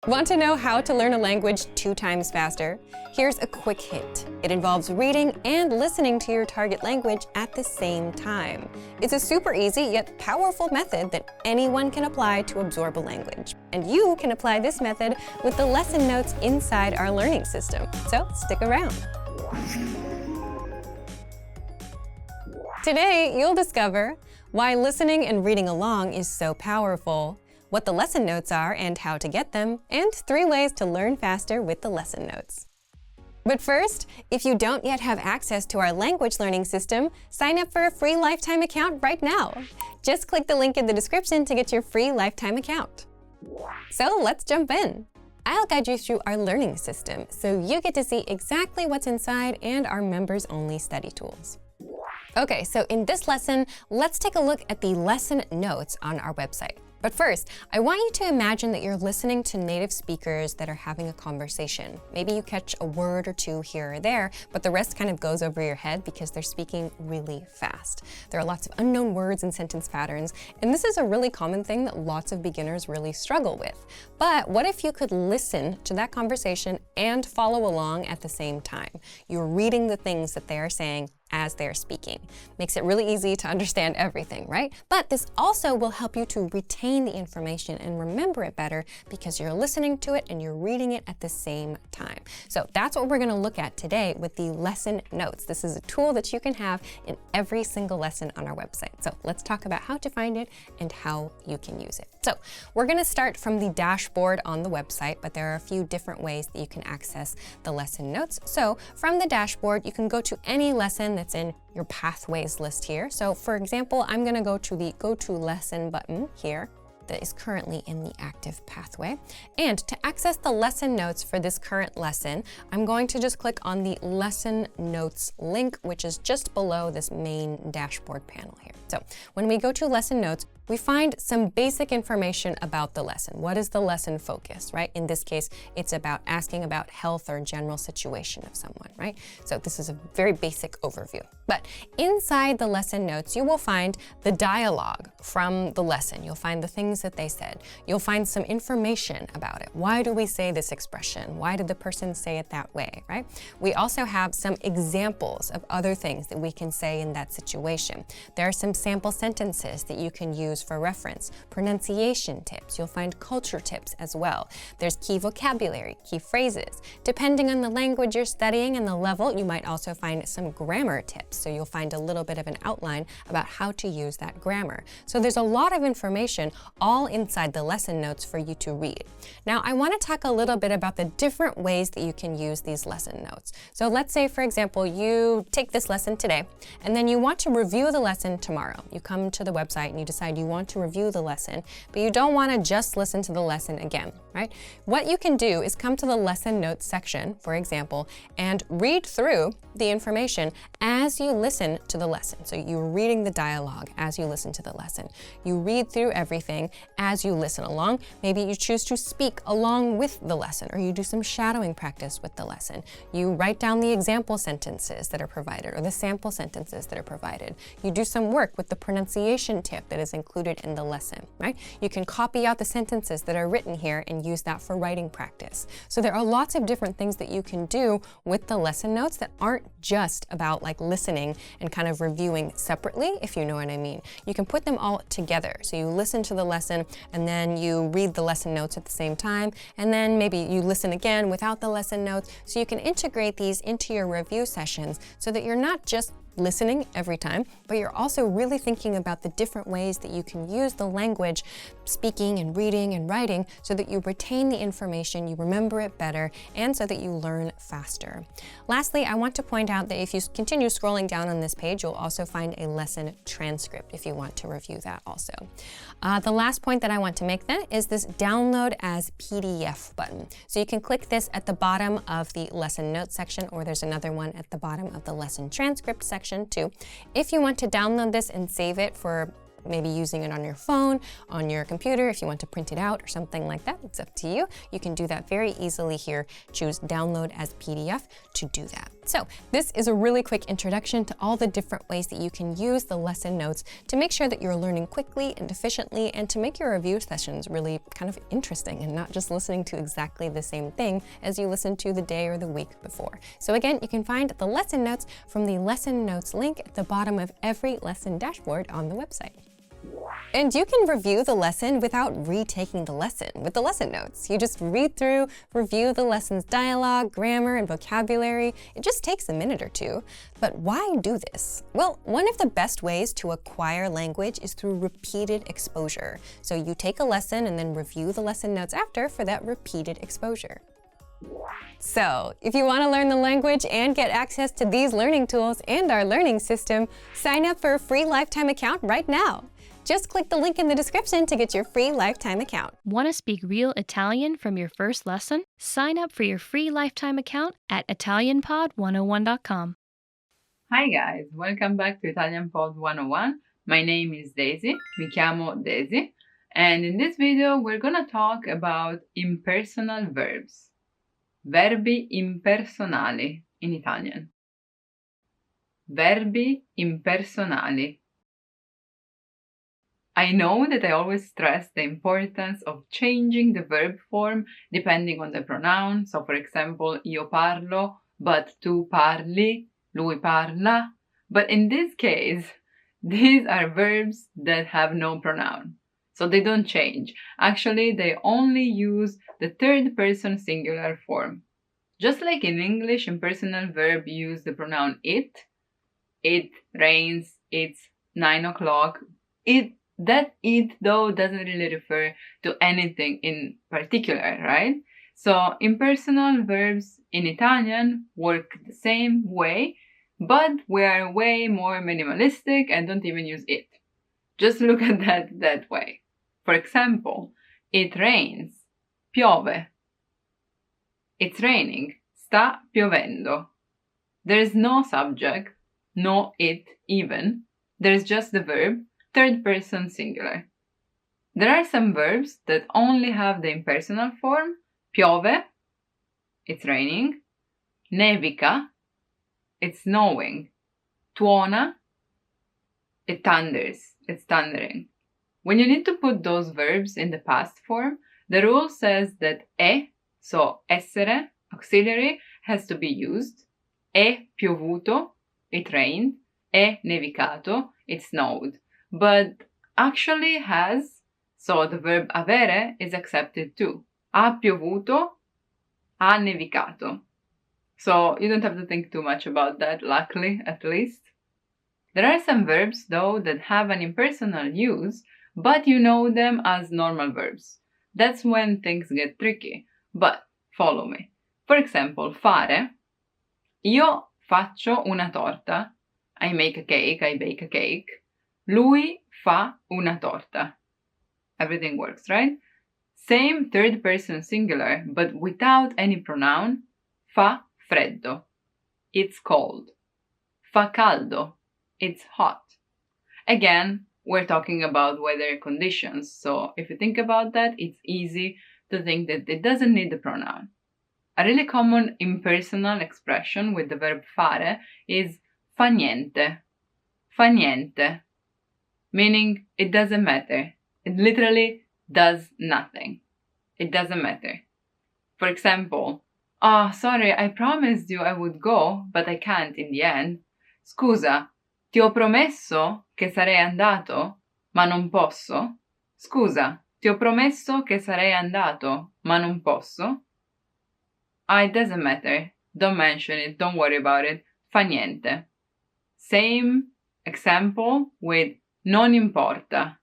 Want to know how to learn a language 2 times faster? Here's a quick hint. It involves reading and listening to your target language at the same time. It's a super easy yet powerful method that anyone can apply to absorb a language. And you can apply this method with the lesson notes inside our learning system. So stick around. Today, you'll discover why listening and reading along is so powerful, what the lesson notes are and how to get them, and 3 ways to learn faster with the lesson notes. But first, if you don't yet have access to our language learning system, sign up for a free lifetime account right now. Just click the link in the description to get your free lifetime account. So let's jump in. I'll guide you through our learning system so you get to see exactly what's inside and our members-only study tools. Okay, so in this lesson, let's take a look at the lesson notes on our website. But first, I want you to imagine that you're listening to native speakers that are having a conversation. Maybe you catch a word or 2 here or there, but the rest kind of goes over your head because they're speaking really fast. There are lots of unknown words and sentence patterns, and this is a really common thing that lots of beginners really struggle with. But what if you could listen to that conversation and follow along at the same time? You're reading the things that they are saying as they're speaking. Makes it really easy to understand everything, right? But this also will help you to retain the information and remember it better because you're listening to it and you're reading it at the same time. So that's what we're going to look at today with the lesson notes. This is a tool that you can have in every single lesson on our website. So let's talk about how to find it and how you can use it. So we're going to start from the dashboard on the website, but there are a few different ways that you can access the lesson notes. So from the dashboard, you can go to any lesson that's in your pathways list here. So for example, I'm going to go to the Go to Lesson button here that is currently in the active pathway. And to access the lesson notes for this current lesson, I'm going to just click on the lesson notes link, which is just below this main dashboard panel here. So when we go to lesson notes, we find some basic information about the lesson. What is the lesson focus, right? In this case, it's about asking about health or general situation of someone, right? So this is a very basic overview. But inside the lesson notes, you will find the dialogue from the lesson. You'll find the things that they said. You'll find some information about it. Why do we say this expression? Why did the person say it that way, right? We also have some examples of other things that we can say in that situation. There are some sample sentences that you can use for reference, pronunciation tips. You'll find culture tips as well. There's key vocabulary, key phrases. Depending on the language you're studying and the level, you might also find some grammar tips. So you'll find a little bit of an outline about how to use that grammar. So there's a lot of information all inside the lesson notes for you to read. Now, I want to talk a little bit about the different ways that you can use these lesson notes. So let's say, for example, you take this lesson today, and then you want to review the lesson tomorrow. You come to the website and you decide you want to review the lesson, but you don't want to just listen to the lesson again, right? What you can do is come to the lesson notes section, for example, and read through the information as you listen to the lesson. So you're reading the dialogue as you listen to the lesson. You read through everything as you listen along. Maybe you choose to speak along with the lesson, or you do some shadowing practice with the lesson. You write down the example sentences that are provided or the sample sentences that are provided. You do some work with the pronunciation tip that is included in the lesson, right? You can copy out the sentences that are written here and use that for writing practice. So there are lots of different things that you can do with the lesson notes that aren't just about like listening and kind of reviewing separately, if you know what I mean. You can put them all together. So you listen to the lesson and then you read the lesson notes at the same time, and then maybe you listen again without the lesson notes. So you can integrate these into your review sessions so that you're not just listening every time, but you're also really thinking about the different ways that you can use the language, speaking and reading and writing, so that you retain the information, you remember it better, and so that you learn faster. Lastly, I want to point out that if you continue scrolling down on this page, you'll also find a lesson transcript if you want to review that also. The last point that I want to make then is this download as PDF button. So you can click this at the bottom of the lesson notes section, or there's another one at the bottom of the lesson transcript section too. If you want to download this and save it for maybe using it on your phone, on your computer, if you want to print it out or something like that, it's up to you. You can do that very easily here. Choose download as PDF to do that. So this is a really quick introduction to all the different ways that you can use the lesson notes to make sure that you're learning quickly and efficiently, and to make your review sessions really kind of interesting and not just listening to exactly the same thing as you listened to the day or the week before. So again, you can find the lesson notes from the lesson notes link at the bottom of every lesson dashboard on the website. And you can review the lesson without retaking the lesson with the lesson notes. You just read through, review the lesson's dialogue, grammar, and vocabulary. It just takes a minute or two. But why do this? Well, one of the best ways to acquire language is through repeated exposure. So you take a lesson and then review the lesson notes after for that repeated exposure. So, if you want to learn the language and get access to these learning tools and our learning system, sign up for a free lifetime account right now. Just click the link in the description to get your free lifetime account. Want to speak real Italian from your first lesson? Sign up for your free lifetime account at ItalianPod101.com. Hi guys, welcome back to Italian Pod 101. My name is Daisy, mi chiamo Daisy, and in this video we're gonna talk about impersonal verbs. Verbi impersonali in Italian. Verbi impersonali. I know that I always stress the importance of changing the verb form depending on the pronoun. So for example, io parlo, but tu parli, lui parla. But in this case, these are verbs that have no pronoun. So they don't change. Actually, they only use the third person singular form. Just like in English, impersonal verb use the pronoun it. It rains, it's 9 o'clock. That it, though, doesn't really refer to anything in particular, right? So impersonal verbs in Italian work the same way, but we are way more minimalistic and don't even use it. Just look at that way. For example, it rains, piove. It's raining, sta piovendo. There's no subject, no it even. There's just the verb, third person singular. There are some verbs that only have the impersonal form, piove, it's raining, nevica, it's snowing, tuona, it thunders, it's thundering. When you need to put those verbs in the past form, the rule says that e, so essere, auxiliary, has to be used, è piovuto, it rained, è nevicato, it snowed. But actually has, so the verb avere is accepted too. Ha piovuto, ha nevicato. So you don't have to think too much about that, luckily, at least. There are some verbs, though, that have an impersonal use, but you know them as normal verbs. That's when things get tricky. But follow me. For example, fare. Io faccio una torta. I make a cake, I bake a cake. Lui fa una torta. Everything works, right? Same third person singular, but without any pronoun. Fa freddo. It's cold. Fa caldo. It's hot. Again, we're talking about weather conditions, so if you think about that, it's easy to think that it doesn't need the pronoun. A really common impersonal expression with the verb fare is fa niente. Fa niente. Meaning it doesn't matter. It literally does nothing. It doesn't matter. For example, oh, sorry, I promised you I would go, but I can't in the end. Scusa, ti ho promesso che sarei andato, ma non posso. Scusa, ti ho promesso che sarei andato, ma non posso. Ah, it doesn't matter. Don't mention it. Don't worry about it. Fa niente. Same example with non importa.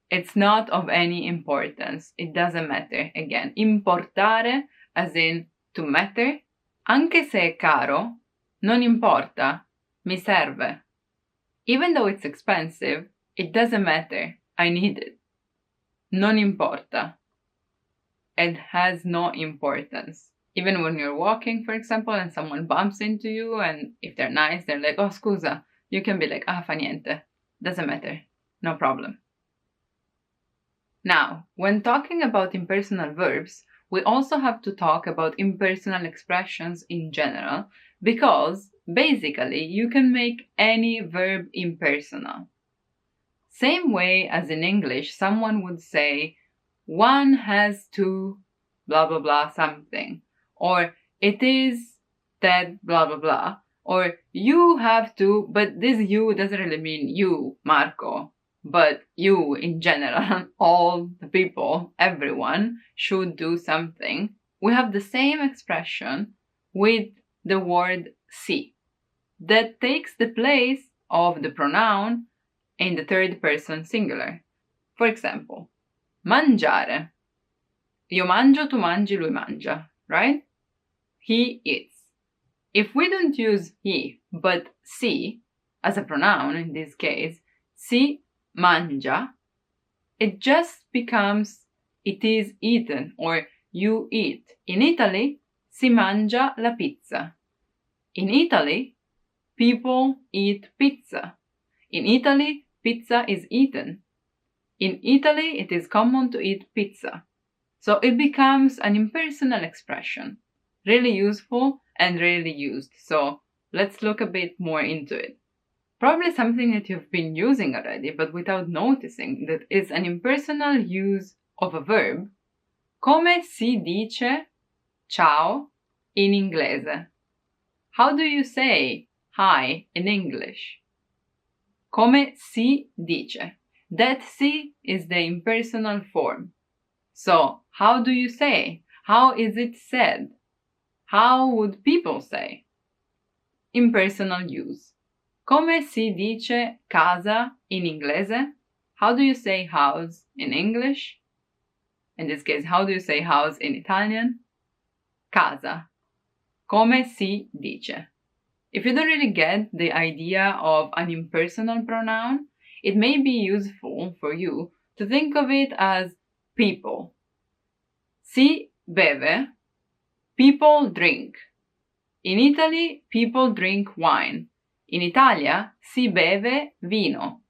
It's not of any importance. It doesn't matter. Again, importare as in to matter. Anche se è caro, non importa. Mi serve. Even though it's expensive, it doesn't matter. I need it. Non importa. It has no importance. Even when you're walking, for example, and someone bumps into you, and if they're nice, they're like, oh, scusa. You can be like, ah, fa niente. Doesn't matter. no problem. Now, when talking about impersonal verbs, we also have to talk about impersonal expressions in general, because basically you can make any verb impersonal. Same way as in English, someone would say, one has to blah blah blah something, or it is that blah blah blah, or you have to, but this you doesn't really mean you, Marco, but you in general, all the people, everyone should do something. We have the same expression with the word si, that takes the place of the pronoun in the third person singular. For example, mangiare. Io mangio, tu mangi, lui mangia, right? He eats. If we don't use he, but si, as a pronoun in this case, si mangia, it just becomes it is eaten or you eat. In Italy, si mangia la pizza. In Italy, people eat pizza. In Italy, pizza is eaten. In Italy, it is common to eat pizza. So it becomes an impersonal expression, really useful and rarely used. So let's look a bit more into it. Probably something that you've been using already, but without noticing, that is an impersonal use of a verb. Come si dice ciao in inglese? How do you say hi in English? Come si dice. That si is the impersonal form. So, how do you say? How is it said? How would people say? Impersonal use. Come si dice casa in inglese? How do you say house in English? In this case, how do you say house in Italian? Casa. Come si dice. If you don't really get the idea of an impersonal pronoun, it may be useful for you to think of it as people. Si beve, people drink. In Italy, people drink wine. In Italia, si beve vino.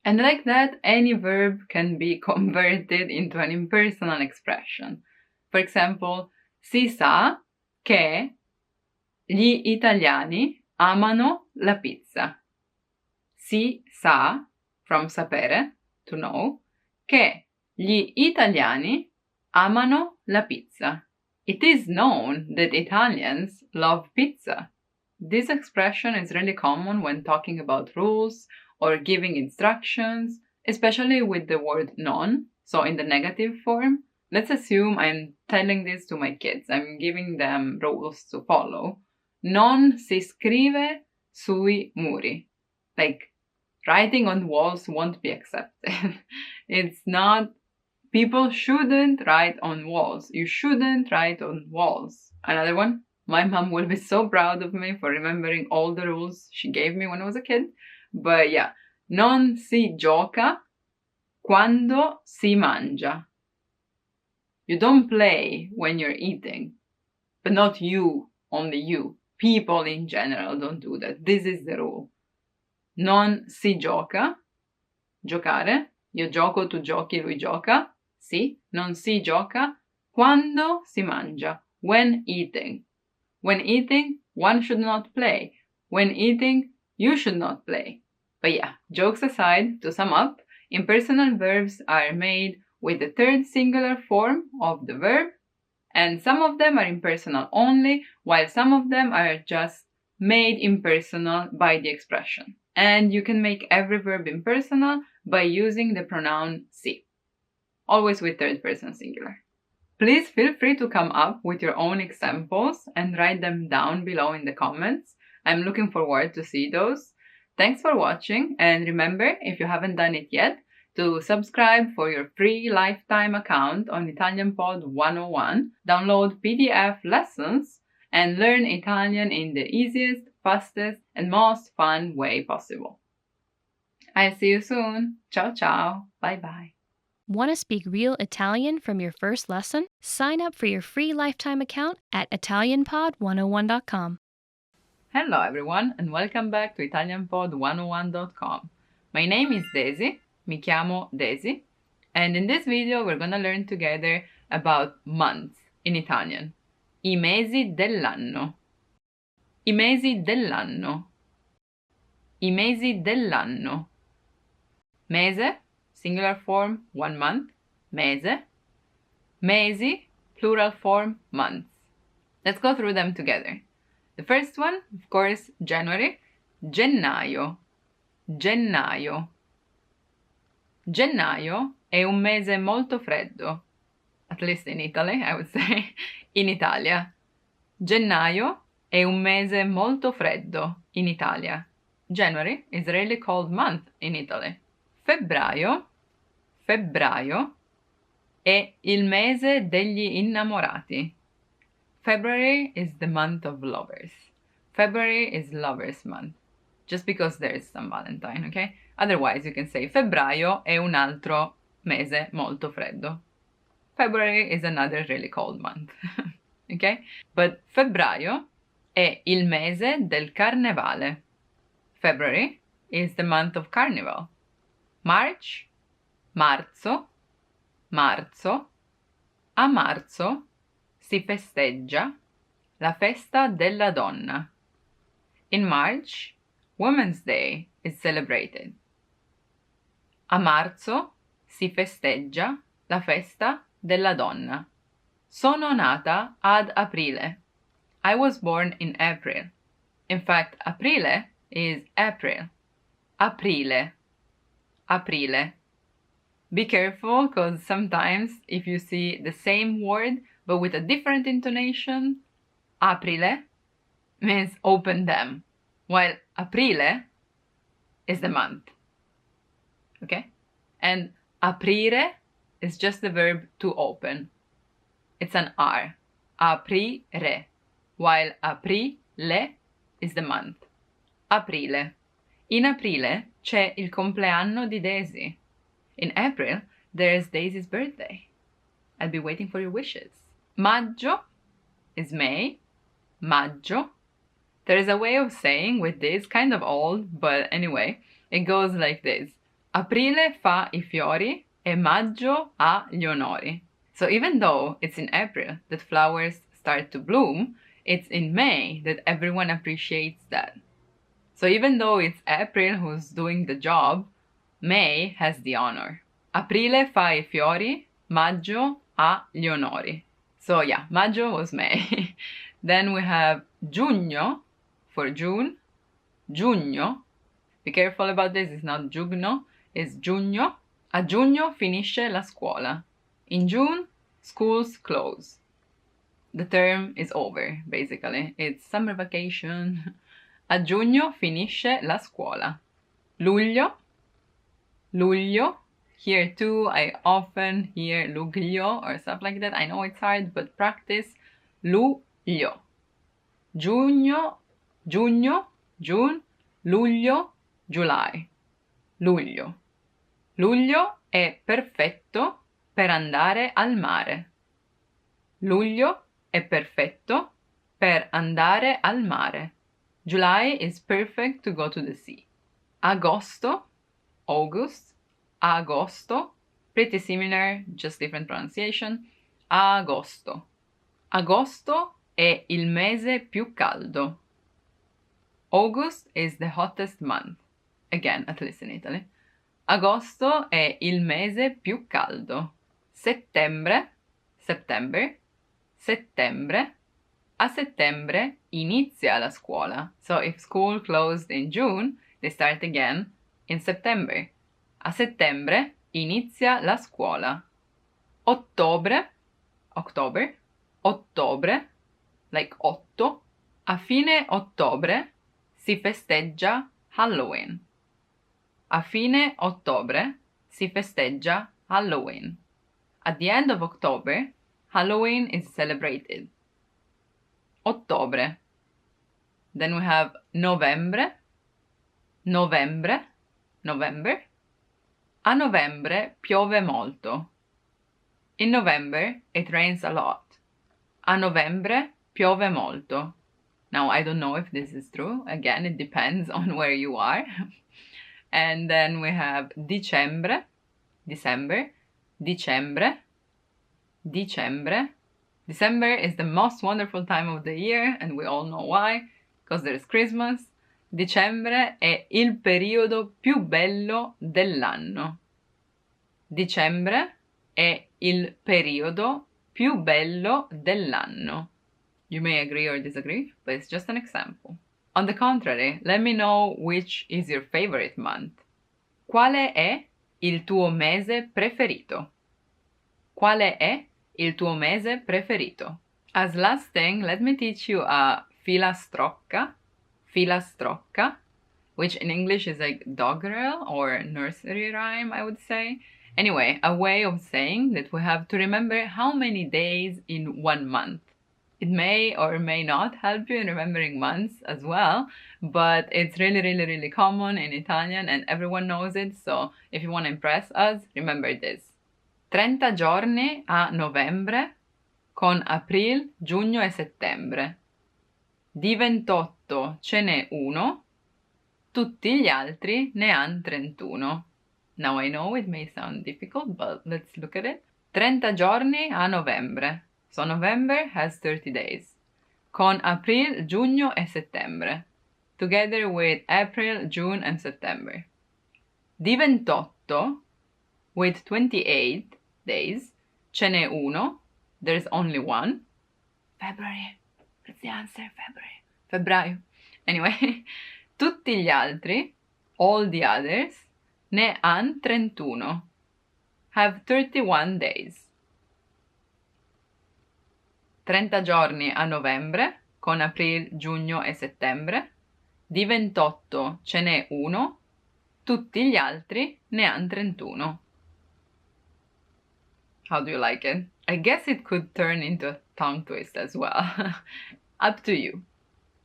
And like that, any verb can be converted into an impersonal expression. For example, si sa che gli italiani amano la pizza. Si sa, from sapere, to know, che gli italiani amano la pizza. It is known that Italians love pizza. This expression is really common when talking about rules or giving instructions, especially with the word non, so in the negative form. Let's assume I'm telling this to my kids. I'm giving them rules to follow. Non si scrive sui muri. Like, writing on walls won't be accepted. It's not. People shouldn't write on walls. You shouldn't write on walls. Another one. My mom will be so proud of me for remembering all the rules she gave me when I was a kid. But yeah. Non si gioca quando si mangia. You don't play when you're eating. But not you, only you. People in general don't do that. This is the rule. Non si gioca. Giocare. Io gioco, tu giochi, lui gioca. Si. Non si gioca quando si mangia. When eating. When eating, one should not play. When eating, you should not play. But yeah, jokes aside, to sum up, impersonal verbs are made with the third singular form of the verb, and some of them are impersonal only, while some of them are just made impersonal by the expression. And you can make every verb impersonal by using the pronoun si, always with third person singular. Please feel free to come up with your own examples and write them down below in the comments. I'm looking forward to see those. Thanks for watching, and remember, if you haven't done it yet, to subscribe for your free lifetime account on Italian Pod 101, download PDF lessons, and learn Italian in the easiest, fastest, and most fun way possible. I'll see you soon. Ciao ciao. Bye bye. Want to speak real Italian from your first lesson? Sign up for your free lifetime account at ItalianPod101.com. Hello everyone, and welcome back to ItalianPod101.com. My name is Daisy. mi chiamo Daisy, and in this video we're gonna learn together about months in Italian. I mesi dell'anno. I mesi dell'anno. I mesi dell'anno. Mese, singular form, 1 month, mese. Mesi, plural form, months. Let's go through them together. The first one, of course, January. Gennaio. Gennaio. Gennaio è un mese molto freddo. At least in Italy, I would say. In Italia. Gennaio è un mese molto freddo in Italia. January is rarely called month in Italy. Febbraio. Febbraio è il mese degli innamorati. February is the month of lovers. February is lovers month. Just because there is some Valentine, okay? Otherwise you can say febbraio è un altro mese molto freddo. February is another really cold month. Okay? But febbraio è il mese del carnevale. February is the month of carnival. March, marzo, marzo. A marzo si festeggia la festa della donna. In March, Women's Day is celebrated. A marzo si festeggia la festa della donna. Sono nata ad aprile. I was born in April. In fact, aprile is April. Aprile. Aprile. Be careful, because sometimes if you see the same word but with a different intonation, aprile means open them, while aprile is the month. Okay? And aprire is just the verb to open. It's an R. Aprire. While aprile is the month. Aprile. In aprile c'è il compleanno di Daisy. In April, there's Daisy's birthday. I'll be waiting for your wishes. Maggio is May. Maggio. There is a way of saying with this, kind of old, but anyway, it goes like this. Aprile fa I fiori e maggio ha gli onori. So even though it's in April that flowers start to bloom, it's in May that everyone appreciates that. So even though it's April who's doing the job, May has the honor. Aprile fa I fiori, maggio ha gli onori. So yeah, maggio was May. Then we have giugno for June. Giugno. Be careful about this, it's not giugno, it's giugno. A giugno finisce la scuola. In June, schools close. The term is over, basically. It's summer vacation. A giugno finisce la scuola. Luglio. Luglio. Here too, I often hear luglio or stuff like that. I know it's hard, but practice. Luglio. Giugno, giugno, June, luglio, July. Luglio. Luglio è perfetto per andare al mare. Luglio è perfetto per andare al mare. July is perfect to go to the sea. Agosto, August, agosto, pretty similar, just different pronunciation. Agosto. Agosto è il mese più caldo. August is the hottest month. Again, at least in Italy. Agosto è il mese più caldo. Settembre, September, settembre. A settembre inizia la scuola. So if school closed in June, they start again in September. A settembre inizia la scuola. Ottobre, October, ottobre, like 8. A fine ottobre si festeggia Halloween. A fine ottobre si festeggia Halloween. At the end of October, Halloween is celebrated. Ottobre. Then we have Novembre, Novembre, November. A novembre piove molto. In November, it rains a lot. A novembre piove molto. Now, I don't know if this is true. Again, it depends on where you are. And then we have dicembre, December, dicembre, dicembre. December is the most wonderful time of the year, and we all know why, because there's Christmas. Dicembre è il periodo più bello dell'anno. Dicembre è il periodo più bello dell'anno. You may agree or disagree, but it's just an example. On the contrary, let me know which is your favorite month. Quale è il tuo mese preferito? Quale è il tuo mese preferito? As last thing, let me teach you a filastrocca, which in English is like doggerel or nursery rhyme, I would say. Anyway, a way of saying that we have to remember how many days in 1 month. It may or may not help you in remembering months as well, but it's really common in Italian and everyone knows it, so if you want to impress us, remember this. 30 giorni a novembre con aprile, giugno e settembre. Di 28 ce n'è uno, tutti gli altri ne han 31. Now I know it may sound difficult, but let's look at it. 30 giorni a novembre. So November has 30 days. Con aprile, giugno e settembre. Together with April, June and September. Di 28, with 28 days, ce n'è uno, there's only one. February. That's the answer, February. Febbraio. Anyway, tutti gli altri, all the others, ne han 31. Have 31 days. 30 giorni a novembre, con aprile, giugno e settembre. Di 28 ce n'è uno, tutti gli altri ne han 31. How do you like it? I guess it could turn into a tongue twist as well. Up to you.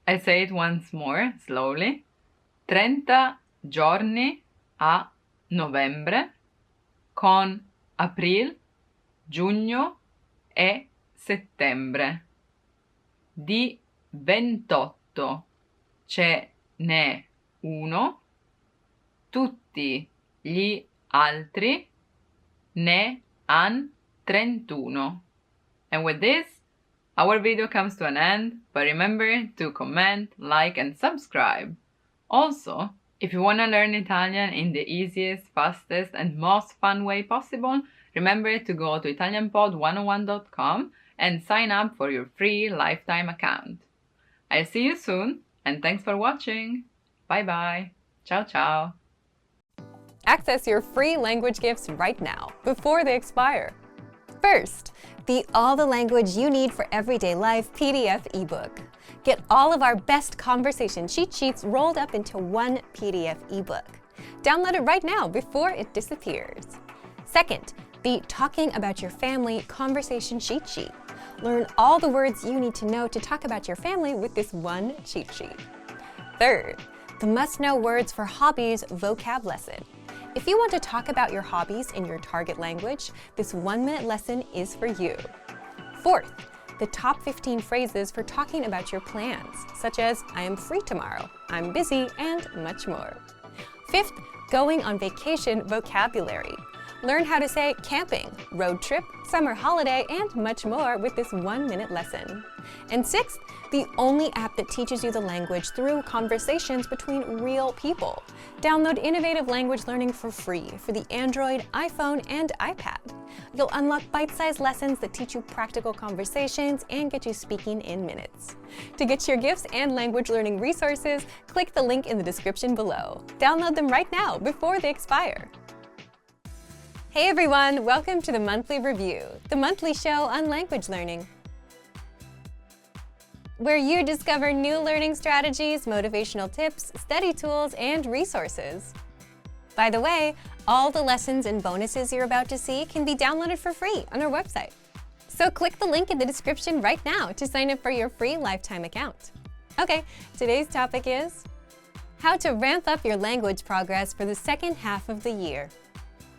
I say it once more, slowly. 30 giorni a novembre, con aprile, giugno e settembre. Di 28 ce n'è uno, tutti gli altri ne han 31. And with this, our video comes to an end, but remember to comment, like and subscribe. Also, if you want to learn Italian in the easiest, fastest and most fun way possible, remember to go to italianpod101.com and sign up for your free lifetime account. I'll see you soon, and thanks for watching. Bye bye. Ciao ciao. Access your free language gifts right now, before they expire. First, the All the Language You Need for Everyday Life PDF ebook. Get all of our best conversation cheat sheets rolled up into one PDF ebook. Download it right now before it disappears. Second, the Talking About Your Family conversation cheat sheet. Learn all the words you need to know to talk about your family with this one cheat sheet. Third, the Must-Know Words for Hobbies vocab lesson. If you want to talk about your hobbies in your target language, this 1-minute lesson is for you. Fourth, the top 15 phrases for talking about your plans, such as I am free tomorrow, I'm busy, and much more. Fifth, going on vacation vocabulary. Learn how to say camping, road trip, summer holiday, and much more with this 1-minute lesson. And sixth, the only app that teaches you the language through conversations between real people. Download Innovative Language Learning for free for the Android, iPhone, and iPad. You'll unlock bite-sized lessons that teach you practical conversations and get you speaking in minutes. To get your gifts and language learning resources, click the link in the description below. Download them right now before they expire. Hey everyone, welcome to the Monthly Review, the monthly show on language learning, where you discover new learning strategies, motivational tips, study tools, and resources. By the way, all the lessons and bonuses you're about to see can be downloaded for free on our website. So click the link in the description right now to sign up for your free lifetime account. Okay, today's topic is how to ramp up your language progress for the second half of the year.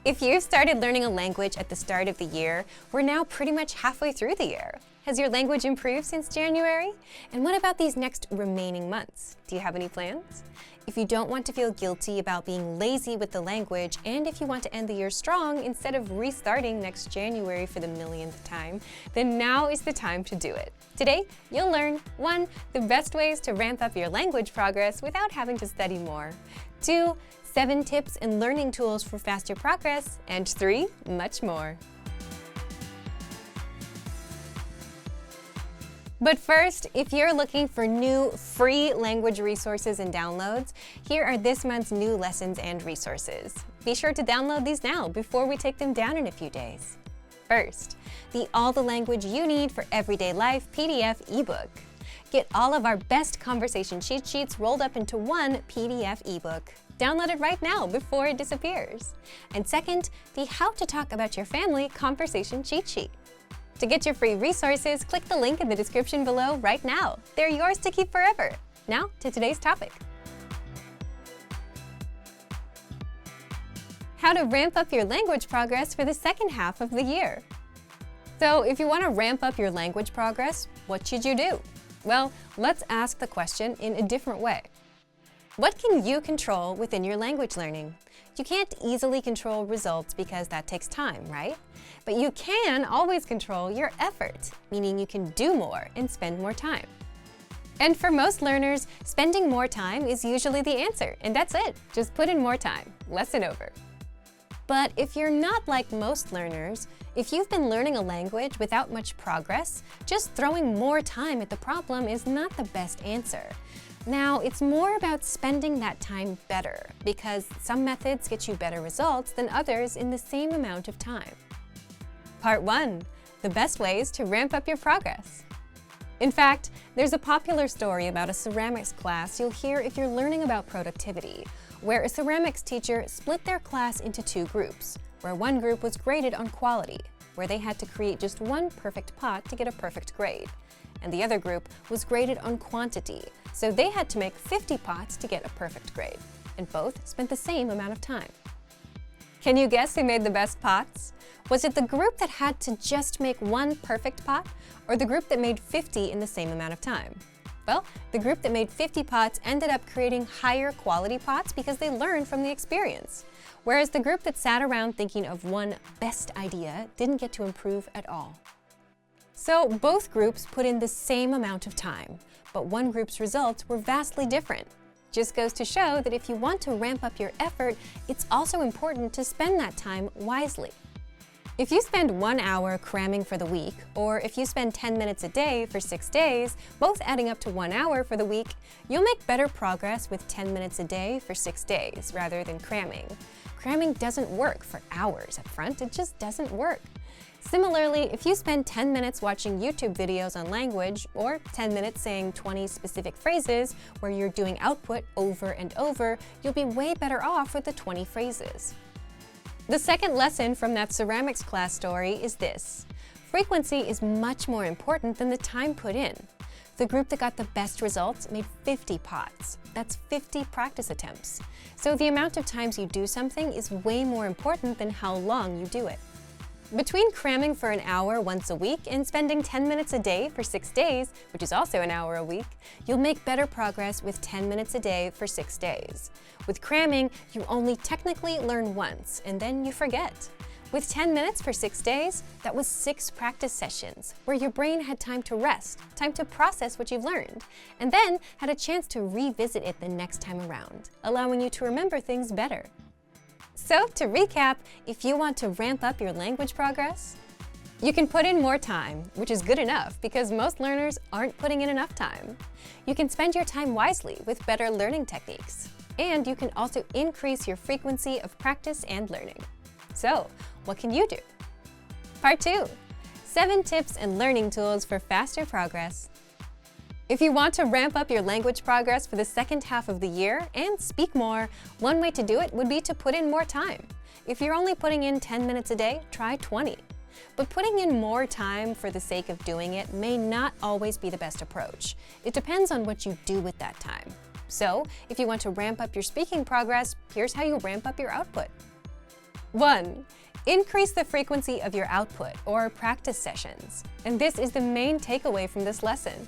If you started learning a language at the start of the year, we're now pretty much halfway through the year. Has your language improved since January? And what about these next remaining months? Do you have any plans? If you don't want to feel guilty about being lazy with the language, and if you want to end the year strong instead of restarting next January for the millionth time, then now is the time to do it. Today, you'll learn 1. The best ways to ramp up your language progress without having to study more. 2. 7 tips and learning tools for faster progress. And 3. Much more. But first, if you're looking for new free language resources and downloads, here are this month's new lessons and resources. Be sure to download these now before we take them down in a few days. First, the All the Language You Need for Everyday Life PDF ebook. Get all of our best conversation cheat sheets rolled up into one PDF ebook. Download it right now before it disappears. And second, the How to Talk About Your Family conversation cheat sheet. To get your free resources, click the link in the description below right now. They're yours to keep forever. Now to today's topic. How to ramp up your language progress for the second half of the year. So if you want to ramp up your language progress, what should you do? Well, let's ask the question in a different way. What can you control within your language learning? You can't easily control results because that takes time, right? But you can always control your effort, meaning you can do more and spend more time. And for most learners, spending more time is usually the answer, and that's it. Just put in more time. Lesson over. But if you're not like most learners, if you've been learning a language without much progress, just throwing more time at the problem is not the best answer. Now, it's more about spending that time better, because some methods get you better results than others in the same amount of time. Part 1. The best ways to ramp up your progress. In fact, there's a popular story about a ceramics class you'll hear if you're learning about productivity, where a ceramics teacher split their class into 2 groups, where one group was graded on quality, where they had to create just one perfect pot to get a perfect grade, and the other group was graded on quantity, so they had to make 50 pots to get a perfect grade, and both spent the same amount of time. Can you guess who made the best pots? Was it the group that had to just make one perfect pot, or the group that made 50 in the same amount of time? Well, the group that made 50 pots ended up creating higher quality pots because they learned from the experience, whereas the group that sat around thinking of one best idea didn't get to improve at all. So both groups put in the same amount of time, but one group's results were vastly different. Just goes to show that if you want to ramp up your effort, it's also important to spend that time wisely. If you spend 1 hour cramming for the week, or if you spend 10 minutes a day for 6 days, both adding up to 1 hour for the week, you'll make better progress with 10 minutes a day for 6 days rather than cramming. Cramming doesn't work for hours up front, it just doesn't work. Similarly, if you spend 10 minutes watching YouTube videos on language, or 10 minutes saying 20 specific phrases where you're doing output over and over, you'll be way better off with the 20 phrases. The second lesson from that ceramics class story is this. Frequency is much more important than the time put in. The group that got the best results made 50 pots. That's 50 practice attempts. So the amount of times you do something is way more important than how long you do it. Between cramming for an hour once a week and spending 10 minutes a day for 6 days, which is also an hour a week, you'll make better progress with 10 minutes a day for 6 days. With cramming, you only technically learn once, and then you forget. With 10 minutes for 6 days, that was 6 practice sessions, where your brain had time to rest, time to process what you've learned, and then had a chance to revisit it the next time around, allowing you to remember things better. So, to recap, if you want to ramp up your language progress, you can put in more time, which is good enough because most learners aren't putting in enough time. You can spend your time wisely with better learning techniques, and you can also increase your frequency of practice and learning. So, what can you do? Part 2. 7 tips and learning tools for faster progress. If you want to ramp up your language progress for the second half of the year and speak more, one way to do it would be to put in more time. If you're only putting in 10 minutes a day, try 20. But putting in more time for the sake of doing it may not always be the best approach. It depends on what you do with that time. So, if you want to ramp up your speaking progress, here's how you ramp up your output. 1. Increase the frequency of your output or practice sessions. And this is the main takeaway from this lesson.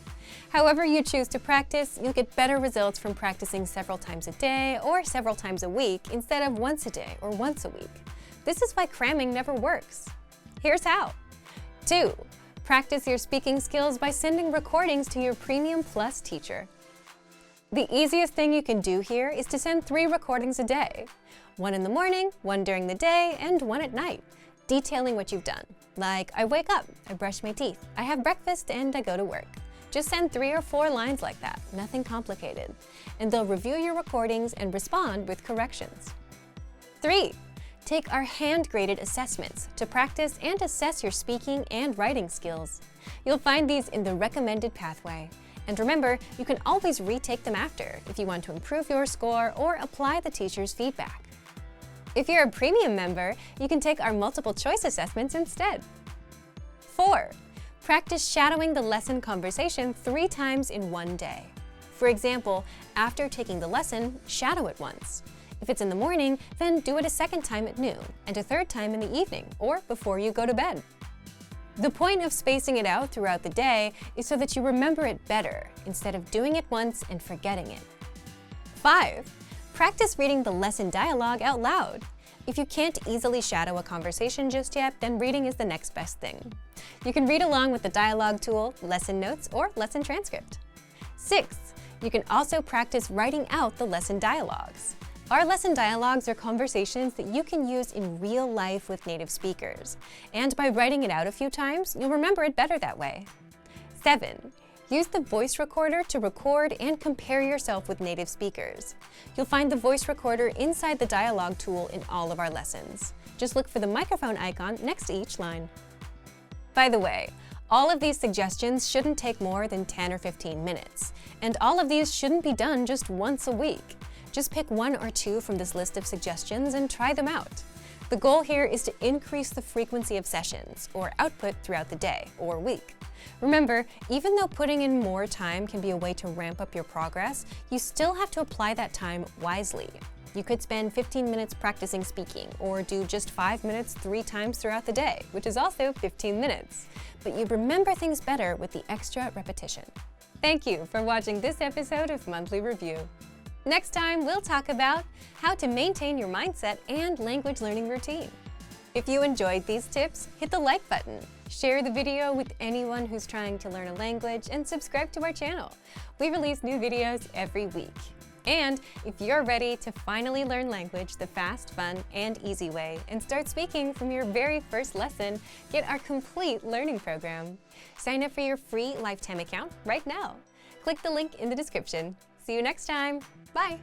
However you choose to practice, you'll get better results from practicing several times a day or several times a week instead of once a day or once a week. This is why cramming never works. Here's how. 2. Practice your speaking skills by sending recordings to your Premium Plus teacher. The easiest thing you can do here is to send 3 recordings a day. 1 in the morning, 1 during the day, and 1 at night, detailing what you've done. Like, I wake up, I brush my teeth, I have breakfast, and I go to work. Just send 3 or 4 lines like that, nothing complicated. And they'll review your recordings and respond with corrections. 3. Take our hand-graded assessments to practice and assess your speaking and writing skills. You'll find these in the recommended pathway. And remember, you can always retake them after if you want to improve your score or apply the teacher's feedback. If you're a premium member, you can take our multiple choice assessments instead. 4. Practice shadowing the lesson conversation 3 times in one day. For example, after taking the lesson, shadow it once. If it's in the morning, then do it a second time at noon and a third time in the evening or before you go to bed. The point of spacing it out throughout the day is so that you remember it better instead of doing it once and forgetting it. 5. Practice reading the lesson dialogue out loud. If you can't easily shadow a conversation just yet, then reading is the next best thing. You can read along with the dialogue tool, lesson notes, or lesson transcript. 6. You can also practice writing out the lesson dialogues. Our lesson dialogues are conversations that you can use in real life with native speakers. And by writing it out a few times, you'll remember it better that way. 7. Use the voice recorder to record and compare yourself with native speakers. You'll find the voice recorder inside the dialogue tool in all of our lessons. Just look for the microphone icon next to each line. By the way, all of these suggestions shouldn't take more than 10 or 15 minutes. And all of these shouldn't be done just once a week. Just pick 1 or 2 from this list of suggestions and try them out. The goal here is to increase the frequency of sessions or output throughout the day or week. Remember, even though putting in more time can be a way to ramp up your progress, you still have to apply that time wisely. You could spend 15 minutes practicing speaking or do just 5 minutes 3 times throughout the day, which is also 15 minutes. But you remember things better with the extra repetition. Thank you for watching this episode of Monthly Review. Next time, we'll talk about how to maintain your mindset and language learning routine. If you enjoyed these tips, hit the like button, share the video with anyone who's trying to learn a language, and subscribe to our channel. We release new videos every week. And if you're ready to finally learn language the fast, fun, and easy way and start speaking from your very first lesson, get our complete learning program. Sign up for your free lifetime account right now. Click the link in the description. See you next time. Bye!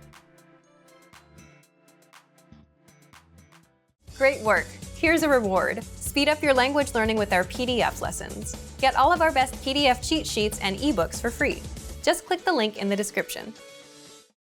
Great work! Here's a reward. Speed up your language learning with our PDF lessons. Get all of our best PDF cheat sheets and ebooks for free. Just click the link in the description.